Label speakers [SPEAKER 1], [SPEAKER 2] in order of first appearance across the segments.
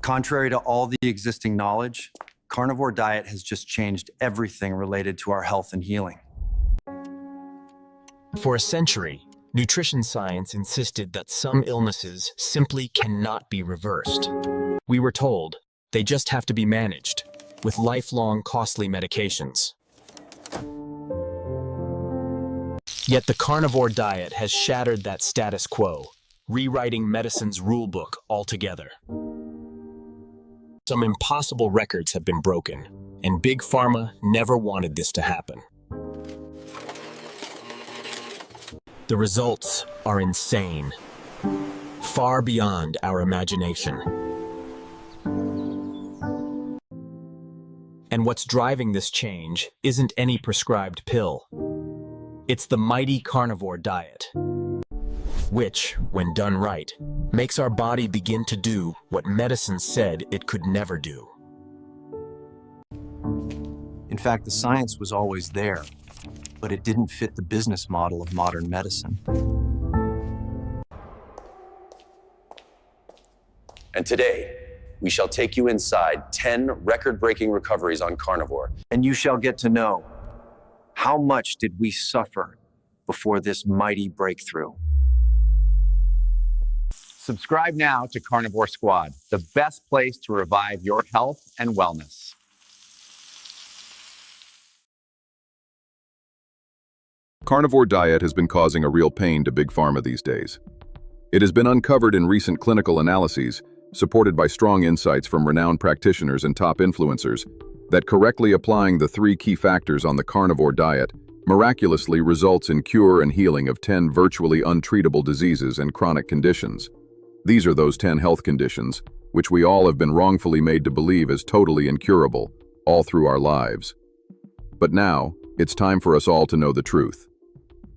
[SPEAKER 1] Contrary to all the existing knowledge, carnivore diet has just changed everything related to our health and healing.
[SPEAKER 2] For a century, nutrition science insisted that some illnesses simply cannot be reversed. We were told they just have to be managed with lifelong costly medications. Yet the carnivore diet has shattered that status quo, rewriting medicine's rulebook altogether. Some impossible records have been broken, and Big Pharma never wanted this to happen. The results are insane, far beyond our imagination. And what's driving this change isn't any prescribed pill. It's the mighty carnivore diet, which, when done right, makes our body begin to do what medicine said it could never do.
[SPEAKER 1] In fact, the science was always there, but it didn't fit the business model of modern medicine.
[SPEAKER 3] And today, we shall take you inside 10 record-breaking recoveries on carnivore.
[SPEAKER 1] And you shall get to know, how much did we suffer before this mighty breakthrough?
[SPEAKER 4] Subscribe now to Carnivore Squad, the best place to revive your health and wellness.
[SPEAKER 5] Carnivore diet has been causing a real pain to Big Pharma these days. It has been uncovered in recent clinical analyses, supported by strong insights from renowned practitioners and top influencers, that correctly applying the 3 key factors on the carnivore diet miraculously results in cure and healing of 10 virtually untreatable diseases and chronic conditions. These are those 10 health conditions, which we all have been wrongfully made to believe as totally incurable, all through our lives. But now, it's time for us all to know the truth.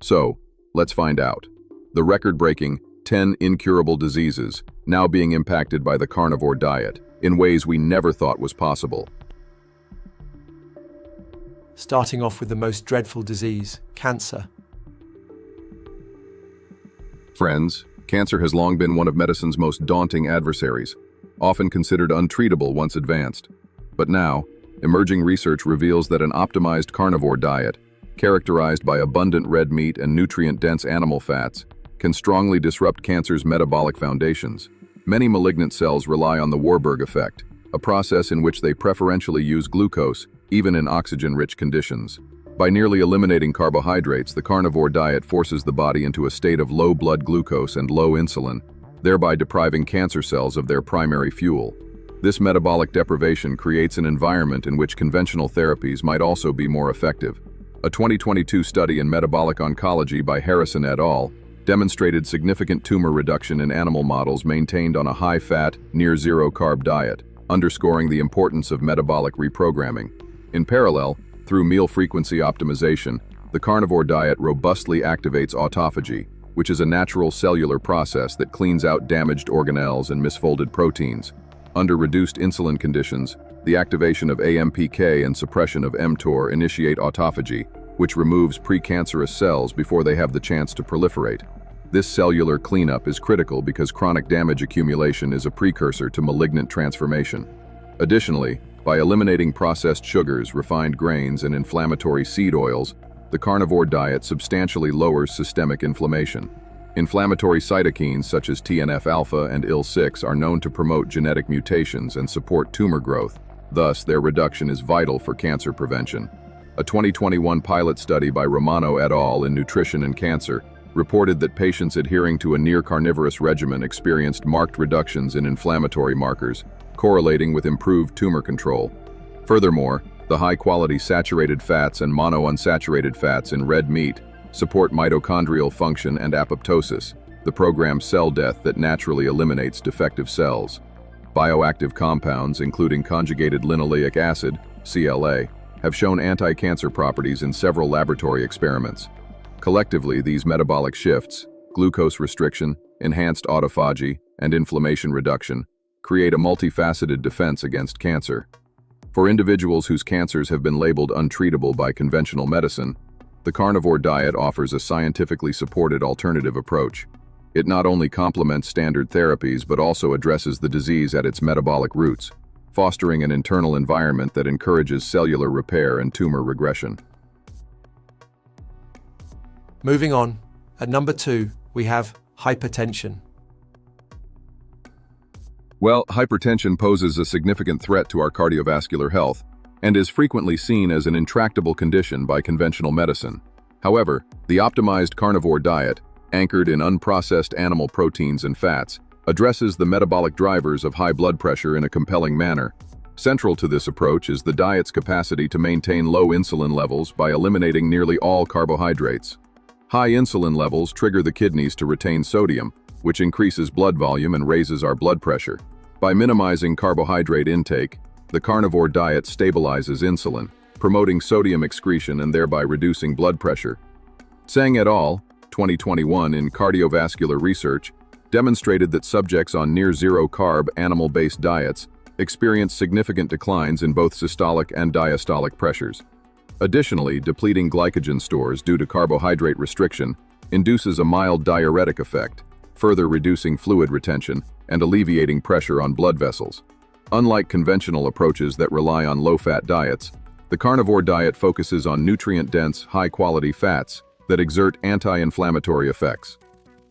[SPEAKER 5] So, let's find out. The record-breaking 10 incurable diseases now being impacted by the carnivore diet in ways we never thought was possible.
[SPEAKER 6] Starting off with the most dreadful disease, cancer.
[SPEAKER 5] Friends, cancer has long been one of medicine's most daunting adversaries, often considered untreatable once advanced. But now, emerging research reveals that an optimized carnivore diet, characterized by abundant red meat and nutrient-dense animal fats, can strongly disrupt cancer's metabolic foundations. Many malignant cells rely on the Warburg effect, a process in which they preferentially use glucose, even in oxygen-rich conditions. By nearly eliminating carbohydrates, the carnivore diet forces the body into a state of low blood glucose and low insulin, thereby depriving cancer cells of their primary fuel. This metabolic deprivation creates an environment in which conventional therapies might also be more effective. A 2022 study in metabolic oncology by Harrison et al. Demonstrated significant tumor reduction in animal models maintained on a high-fat, near-zero-carb diet, underscoring the importance of metabolic reprogramming. In parallel, through meal frequency optimization, the carnivore diet robustly activates autophagy, which is a natural cellular process that cleans out damaged organelles and misfolded proteins. Under reduced insulin conditions, the activation of AMPK and suppression of mTOR initiate autophagy, which removes precancerous cells before they have the chance to proliferate. This cellular cleanup is critical because chronic damage accumulation is a precursor to malignant transformation. Additionally, by eliminating processed sugars, refined grains, and inflammatory seed oils, the carnivore diet substantially lowers systemic inflammation. Inflammatory cytokines such as TNF-alpha and IL-6 are known to promote genetic mutations and support tumor growth. Thus, their reduction is vital for cancer prevention. A 2021 pilot study by Romano et al. In Nutrition and Cancer reported that patients adhering to a near-carnivorous regimen experienced marked reductions in inflammatory markers, correlating with improved tumor control. Furthermore, the high-quality saturated fats and monounsaturated fats in red meat support mitochondrial function and apoptosis, the programmed cell death that naturally eliminates defective cells. Bioactive compounds, including conjugated linoleic acid, CLA, have shown anti-cancer properties in several laboratory experiments. Collectively, these metabolic shifts, glucose restriction, enhanced autophagy, and inflammation reduction, create a multifaceted defense against cancer. For individuals whose cancers have been labeled untreatable by conventional medicine, the carnivore diet offers a scientifically supported alternative approach. It not only complements standard therapies but also addresses the disease at its metabolic roots, fostering an internal environment that encourages cellular repair and tumor regression.
[SPEAKER 6] Moving on, at number 2, we have hypertension.
[SPEAKER 5] Well, hypertension poses a significant threat to our cardiovascular health and is frequently seen as an intractable condition by conventional medicine. However, the optimized carnivore diet, anchored in unprocessed animal proteins and fats, addresses the metabolic drivers of high blood pressure in a compelling manner. Central to this approach is the diet's capacity to maintain low insulin levels by eliminating nearly all carbohydrates. High insulin levels trigger the kidneys to retain sodium, which increases blood volume and raises our blood pressure. By minimizing carbohydrate intake, the carnivore diet stabilizes insulin, promoting sodium excretion and thereby reducing blood pressure. Tseng et al., 2021 in Cardiovascular Research, demonstrated that subjects on near-zero-carb animal-based diets experience significant declines in both systolic and diastolic pressures. Additionally, depleting glycogen stores due to carbohydrate restriction induces a mild diuretic effect, further reducing fluid retention and alleviating pressure on blood vessels. Unlike conventional approaches that rely on low-fat diets, the carnivore diet focuses on nutrient-dense, high-quality fats that exert anti-inflammatory effects.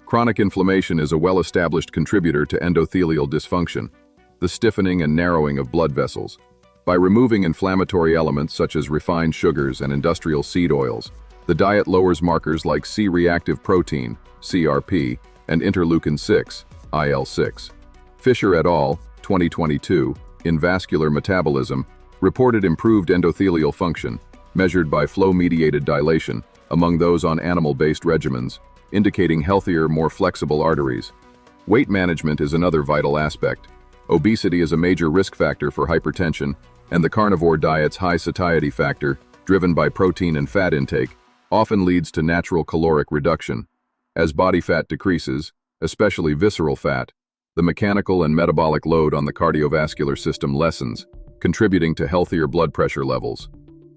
[SPEAKER 5] Chronic inflammation is a well-established contributor to endothelial dysfunction, the stiffening and narrowing of blood vessels. By removing inflammatory elements such as refined sugars and industrial seed oils, the diet lowers markers like C-reactive protein, CRP, and interleukin-6, IL-6. Fisher et al., 2022, in Vascular Metabolism, reported improved endothelial function, measured by flow-mediated dilation, among those on animal-based regimens, indicating healthier, more flexible arteries. Weight management is another vital aspect. Obesity is a major risk factor for hypertension, and the carnivore diet's high satiety factor, driven by protein and fat intake, often leads to natural caloric reduction. As body fat decreases, especially visceral fat, the mechanical and metabolic load on the cardiovascular system lessens, contributing to healthier blood pressure levels.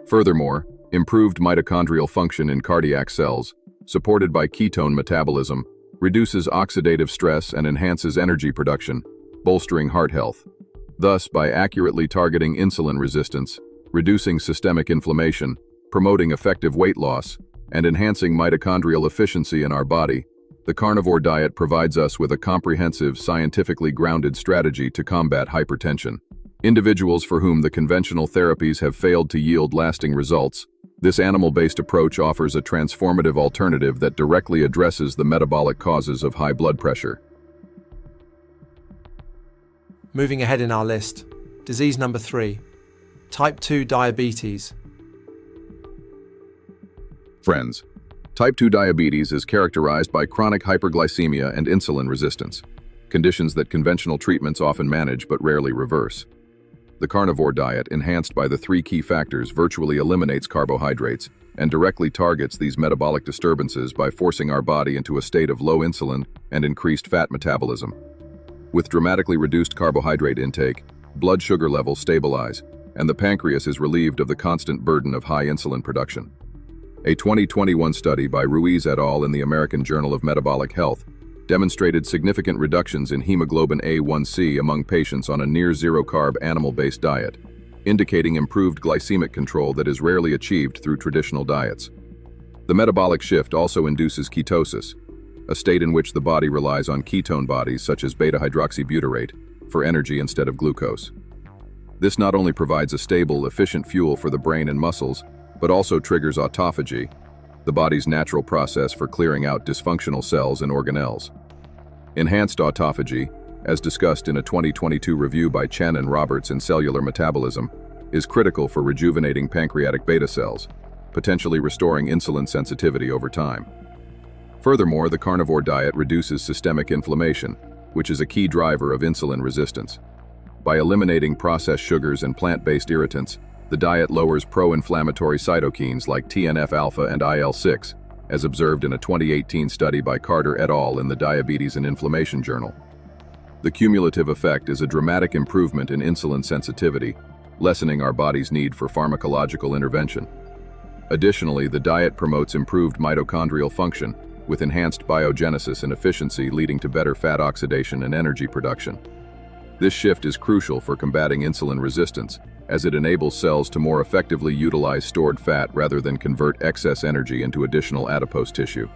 [SPEAKER 5] Furthermore, improved mitochondrial function in cardiac cells, supported by ketone metabolism, reduces oxidative stress and enhances energy production, bolstering heart health. Thus, by accurately targeting insulin resistance, reducing systemic inflammation, promoting effective weight loss, and enhancing mitochondrial efficiency in our body, the carnivore diet provides us with a comprehensive, scientifically grounded strategy to combat hypertension. Individuals for whom the conventional therapies have failed to yield lasting results, this animal-based approach offers a transformative alternative that directly addresses the metabolic causes of high blood pressure.
[SPEAKER 6] Moving ahead in our list, disease number 3, type 2 diabetes.
[SPEAKER 5] Friends, type 2 diabetes is characterized by chronic hyperglycemia and insulin resistance, conditions that conventional treatments often manage but rarely reverse. The carnivore diet, enhanced by the 3 key factors, virtually eliminates carbohydrates and directly targets these metabolic disturbances by forcing our body into a state of low insulin and increased fat metabolism. With dramatically reduced carbohydrate intake, blood sugar levels stabilize, and the pancreas is relieved of the constant burden of high insulin production. A 2021 study by Ruiz et al. In the American Journal of Metabolic Health demonstrated significant reductions in hemoglobin A1c among patients on a near-zero-carb animal-based diet, indicating improved glycemic control that is rarely achieved through traditional diets. The metabolic shift also induces ketosis, a state in which the body relies on ketone bodies such as beta-hydroxybutyrate for energy instead of glucose. This not only provides a stable, efficient fuel for the brain and muscles, but also triggers autophagy, the body's natural process for clearing out dysfunctional cells and organelles. Enhanced autophagy, as discussed in a 2022 review by Chen and Roberts in Cellular Metabolism, is critical for rejuvenating pancreatic beta cells, potentially restoring insulin sensitivity over time. Furthermore, the carnivore diet reduces systemic inflammation, which is a key driver of insulin resistance. By eliminating processed sugars and plant-based irritants, the diet lowers pro-inflammatory cytokines like TNF-alpha and IL-6, as observed in a 2018 study by Carter et al. In the Diabetes and Inflammation Journal. The cumulative effect is a dramatic improvement in insulin sensitivity, lessening our body's need for pharmacological intervention. Additionally, the diet promotes improved mitochondrial function, with enhanced biogenesis and efficiency leading to better fat oxidation and energy production. This shift is crucial for combating insulin resistance, as it enables cells to more effectively utilize stored fat rather than convert excess energy into additional adipose tissue.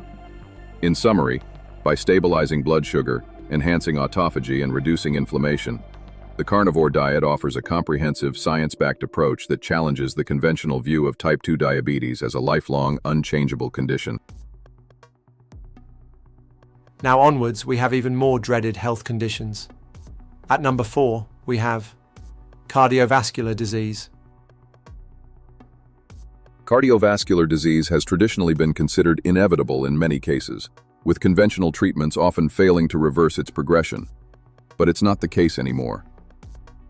[SPEAKER 5] In summary, by stabilizing blood sugar, enhancing autophagy, and reducing inflammation, the carnivore diet offers a comprehensive, science-backed approach that challenges the conventional view of type 2 diabetes as a lifelong, unchangeable condition.
[SPEAKER 6] Now onwards, we have even more dreaded health conditions. At number 4, we have cardiovascular disease.
[SPEAKER 5] Cardiovascular disease has traditionally been considered inevitable in many cases, with conventional treatments often failing to reverse its progression. But it's not the case anymore.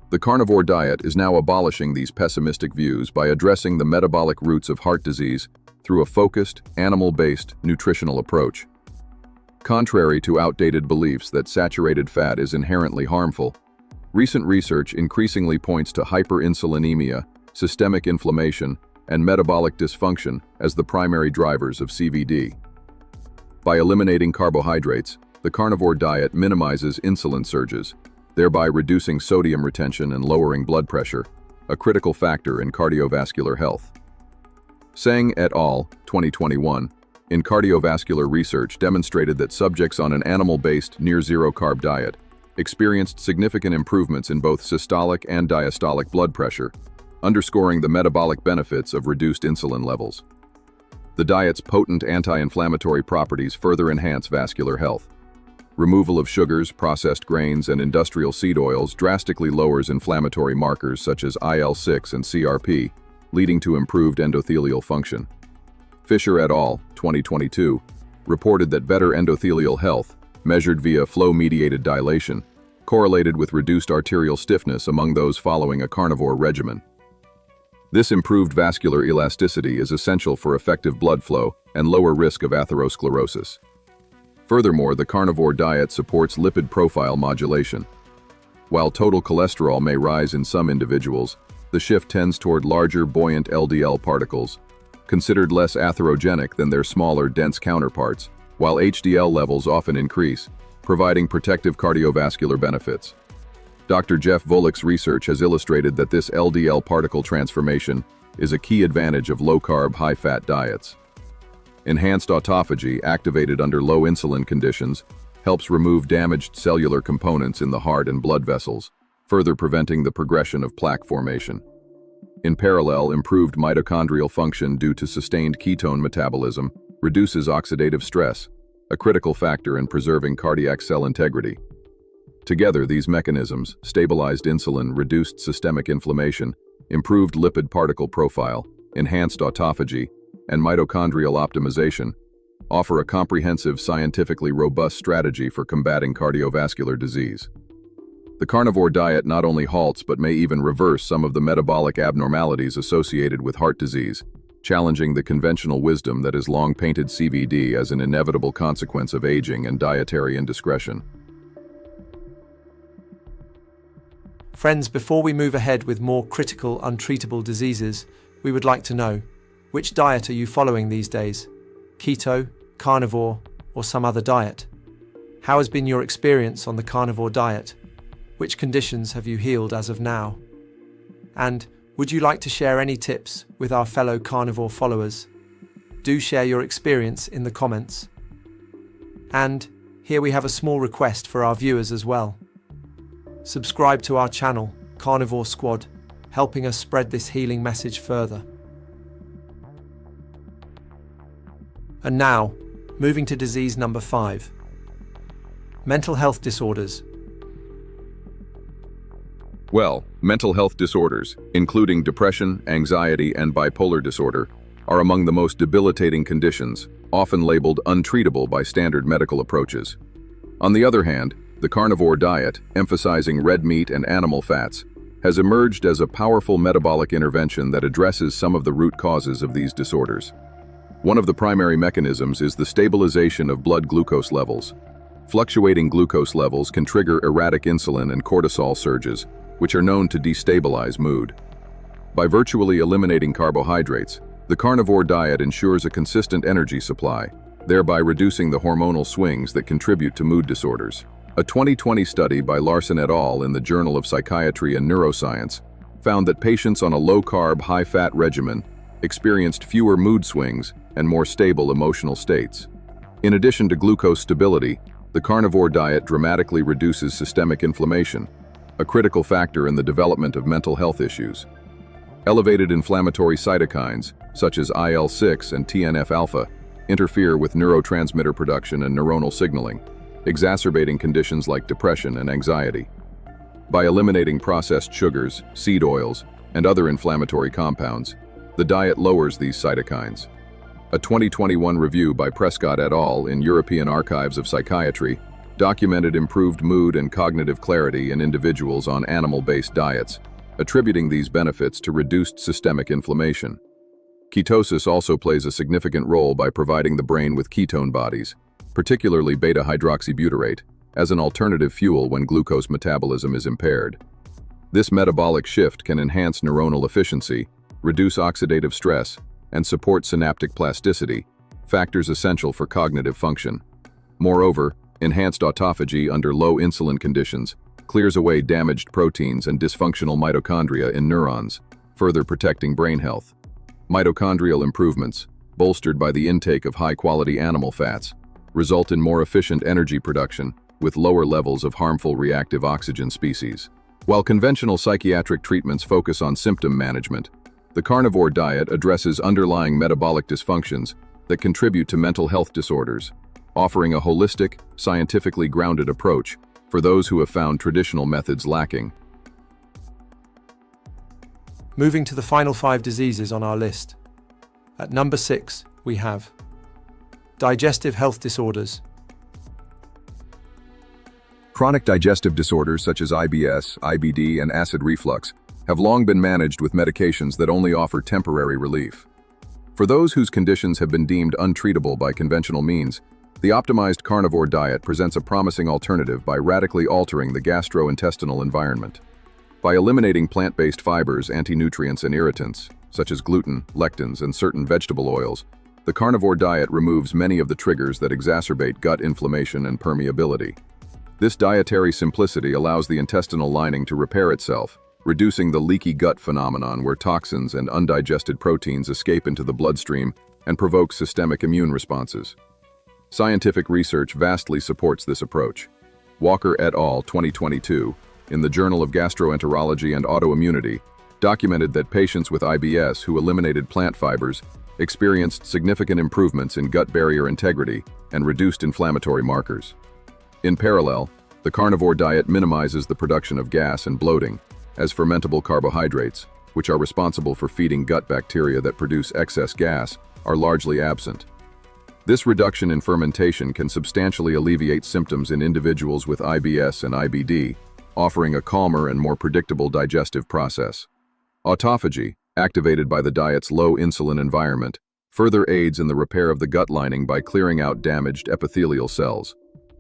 [SPEAKER 5] The carnivore diet is now abolishing these pessimistic views by addressing the metabolic roots of heart disease through a focused, animal-based nutritional approach. Contrary to outdated beliefs that saturated fat is inherently harmful, recent research increasingly points to hyperinsulinemia, systemic inflammation, and metabolic dysfunction as the primary drivers of CVD. By eliminating carbohydrates, the carnivore diet minimizes insulin surges, thereby reducing sodium retention and lowering blood pressure, a critical factor in cardiovascular health. Seng et al., 2021, in Cardiovascular Research demonstrated that subjects on an animal-based near-zero-carb diet experienced significant improvements in both systolic and diastolic blood pressure, underscoring the metabolic benefits of reduced insulin levels. The diet's potent anti-inflammatory properties further enhance vascular health. Removal of sugars, processed grains, and industrial seed oils drastically lowers inflammatory markers such as IL-6 and CRP, leading to improved endothelial function. Fisher et al., 2022, reported that better endothelial health, measured via flow-mediated dilation, correlated with reduced arterial stiffness among those following a carnivore regimen. This improved vascular elasticity is essential for effective blood flow and lower risk of atherosclerosis. Furthermore, the carnivore diet supports lipid profile modulation. While total cholesterol may rise in some individuals, the shift tends toward larger, buoyant LDL particles, considered less atherogenic than their smaller, dense counterparts, while HDL levels often increase, providing protective cardiovascular benefits. Dr. Jeff Volek's research has illustrated that this LDL particle transformation is a key advantage of low-carb, high-fat diets. Enhanced autophagy, activated under low insulin conditions, helps remove damaged cellular components in the heart and blood vessels, further preventing the progression of plaque formation. In parallel, improved mitochondrial function due to sustained ketone metabolism reduces oxidative stress, a critical factor in preserving cardiac cell integrity. Together, these mechanisms, stabilized insulin, reduced systemic inflammation, improved lipid particle profile, enhanced autophagy, and mitochondrial optimization, offer a comprehensive, scientifically robust strategy for combating cardiovascular disease. The carnivore diet not only halts but may even reverse some of the metabolic abnormalities associated with heart disease, challenging the conventional wisdom that has long painted CVD as an inevitable consequence of aging and dietary indiscretion.
[SPEAKER 6] Friends, before we move ahead with more critical, untreatable diseases, we would like to know, which diet are you following these days? Keto, carnivore, or some other diet? How has been your experience on the carnivore diet? Which conditions have you healed as of now? And would you like to share any tips with our fellow carnivore followers? Do share your experience in the comments. And here we have a small request for our viewers as well. Subscribe to our channel, Carnivore Squad, helping us spread this healing message further. And now, moving to disease number 5. Mental health disorders.
[SPEAKER 5] Well, mental health disorders, including depression, anxiety, and bipolar disorder, are among the most debilitating conditions, often labeled untreatable by standard medical approaches. On the other hand, the carnivore diet, emphasizing red meat and animal fats, has emerged as a powerful metabolic intervention that addresses some of the root causes of these disorders. One of the primary mechanisms is the stabilization of blood glucose levels. Fluctuating glucose levels can trigger erratic insulin and cortisol surges, which are known to destabilize mood. By virtually eliminating carbohydrates, the carnivore diet ensures a consistent energy supply, thereby reducing the hormonal swings that contribute to mood disorders. A 2020 study by Larson et al. In the Journal of Psychiatry and Neuroscience found that patients on a low-carb, high-fat regimen experienced fewer mood swings and more stable emotional states. In addition to glucose stability, the carnivore diet dramatically reduces systemic inflammation, a critical factor in the development of mental health issues. Elevated inflammatory cytokines, such as IL-6 and TNF-alpha, interfere with neurotransmitter production and neuronal signaling, exacerbating conditions like depression and anxiety. By eliminating processed sugars, seed oils, and other inflammatory compounds, the diet lowers these cytokines. A 2021 review by Prescott et al. In European Archives of Psychiatry documented improved mood and cognitive clarity in individuals on animal-based diets, attributing these benefits to reduced systemic inflammation. Ketosis also plays a significant role by providing the brain with ketone bodies, particularly beta-hydroxybutyrate, as an alternative fuel when glucose metabolism is impaired. This metabolic shift can enhance neuronal efficiency, reduce oxidative stress, and support synaptic plasticity, factors essential for cognitive function. Moreover, enhanced autophagy under low insulin conditions clears away damaged proteins and dysfunctional mitochondria in neurons, further protecting brain health. Mitochondrial improvements, bolstered by the intake of high-quality animal fats, result in more efficient energy production with lower levels of harmful reactive oxygen species. While conventional psychiatric treatments focus on symptom management, the carnivore diet addresses underlying metabolic dysfunctions that contribute to mental health disorders, offering a holistic, scientifically grounded approach for those who have found traditional methods lacking.
[SPEAKER 6] Moving to the final 5 diseases on our list. At number 6, we have digestive health disorders.
[SPEAKER 5] Chronic digestive disorders such as IBS, IBD, and acid reflux have long been managed with medications that only offer temporary relief. For those whose conditions have been deemed untreatable by conventional means, the optimized carnivore diet presents a promising alternative by radically altering the gastrointestinal environment. By eliminating plant-based fibers, anti-nutrients, and irritants, such as gluten, lectins, and certain vegetable oils, the carnivore diet removes many of the triggers that exacerbate gut inflammation and permeability. This dietary simplicity allows the intestinal lining to repair itself, reducing the leaky gut phenomenon where toxins and undigested proteins escape into the bloodstream and provoke systemic immune responses. Scientific research vastly supports this approach. Walker et al. 2022, in the Journal of Gastroenterology and Autoimmunity, documented that patients with IBS who eliminated plant fibers experienced significant improvements in gut barrier integrity and reduced inflammatory markers. In parallel, the carnivore diet minimizes the production of gas and bloating, as fermentable carbohydrates, which are responsible for feeding gut bacteria that produce excess gas, are largely absent. This reduction in fermentation can substantially alleviate symptoms in individuals with IBS and IBD, offering a calmer and more predictable digestive process. Autophagy, activated by the diet's low insulin environment, further aids in the repair of the gut lining by clearing out damaged epithelial cells.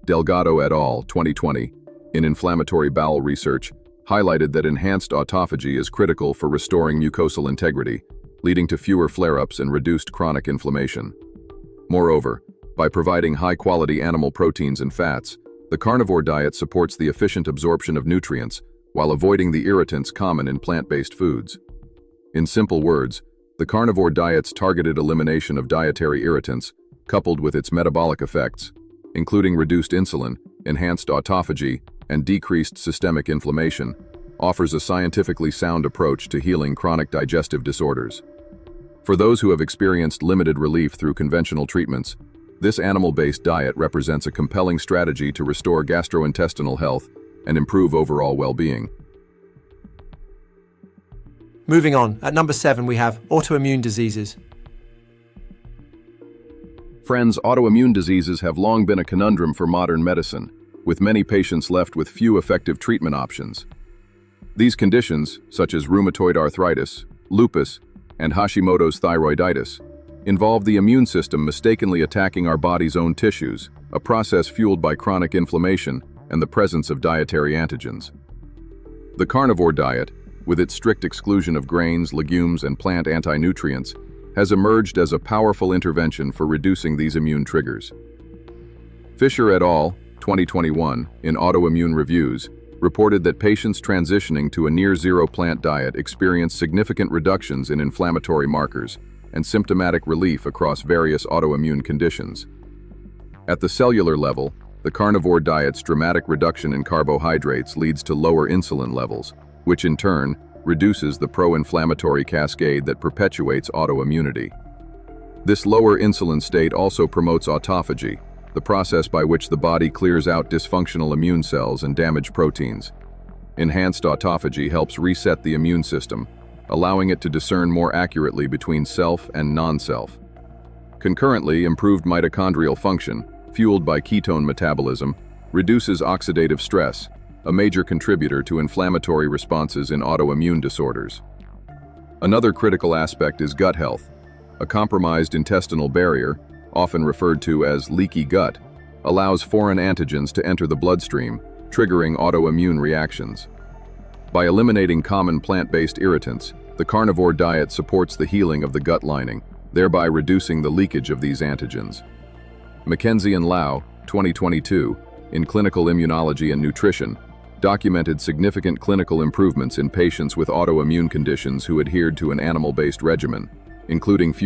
[SPEAKER 5] Delgado et al. 2020, in Inflammatory Bowel Research, highlighted that enhanced autophagy is critical for restoring mucosal integrity, leading to fewer flare-ups and reduced chronic inflammation. Moreover, by providing high-quality animal proteins and fats, the carnivore diet supports the efficient absorption of nutrients while avoiding the irritants common in plant-based foods. In simple words, the carnivore diet's targeted elimination of dietary irritants, coupled with its metabolic effects, including reduced insulin, enhanced autophagy, and decreased systemic inflammation, offers a scientifically sound approach to healing chronic digestive disorders. For those who have experienced limited relief through conventional treatments, this animal-based diet represents a compelling strategy to restore gastrointestinal health and improve overall well-being.
[SPEAKER 6] Moving on, at number 7 we have autoimmune diseases.
[SPEAKER 5] Friends, autoimmune diseases have long been a conundrum for modern medicine, with many patients left with few effective treatment options. These conditions, such as rheumatoid arthritis, lupus, and Hashimoto's thyroiditis, involve the immune system mistakenly attacking our body's own tissues, a process fueled by chronic inflammation and the presence of dietary antigens. The carnivore diet, with its strict exclusion of grains, legumes, and plant anti-nutrients, has emerged as a powerful intervention for reducing these immune triggers. Fisher et al., 2021, in Autoimmune Reviews, reported that patients transitioning to a near-zero plant diet experienced significant reductions in inflammatory markers and symptomatic relief across various autoimmune conditions. At the cellular level, the carnivore diet's dramatic reduction in carbohydrates leads to lower insulin levels, which in turn reduces the pro-inflammatory cascade that perpetuates autoimmunity. This lower insulin state also promotes autophagy, the process by which the body clears out dysfunctional immune cells and damaged proteins. Enhanced autophagy helps reset the immune system, allowing it to discern more accurately between self and non-self. Concurrently, improved mitochondrial function, fueled by ketone metabolism, reduces oxidative stress, a major contributor to inflammatory responses in autoimmune disorders. Another critical aspect is gut health. A compromised intestinal barrier, often referred to as leaky gut, allows foreign antigens to enter the bloodstream, triggering autoimmune reactions. By eliminating common plant-based irritants, the carnivore diet supports the healing of the gut lining, thereby reducing the leakage of these antigens. McKenzie and Lau, 2022, in Clinical Immunology and Nutrition, documented significant clinical improvements in patients with autoimmune conditions who adhered to an animal-based regimen, including fewer